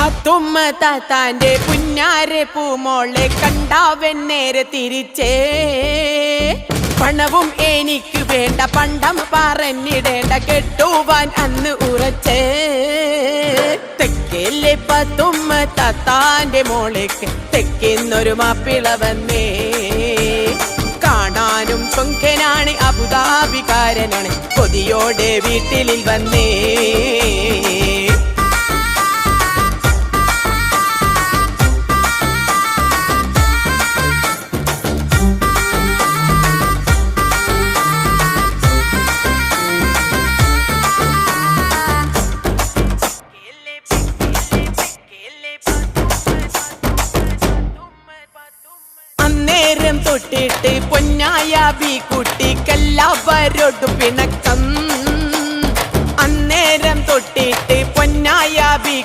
പത്തുമ്മ താത്താന്റെ പുന്നാരെ പൂമോളെ കണ്ടാവൻ നേരെ തിരിച്ചേ പണവും എനിക്ക് വേണ്ട പണ്ടം പറഞ്ഞിടേണ്ട കെട്ടുവാൻ അന്ന് ഉറച്ചേ തെക്കേലെ പത്തുമ്മ താത്താന്റെ മോളേക്ക് തെക്കെന്നൊരു മാപ്പിള വന്നേ കാണാനും പൊങ്കനാണ് അബുദാബിക്കാരനാണ് കൊതിയോടെ വീട്ടിൽ വന്നേ അന്നേരം തൊട്ടിട്ട് പൊന്നായ ബി കുട്ടിക്കെല്ലാവരോടും പിണക്കം അന്നേരം തൊട്ടിട്ട് പൊന്നായ ബി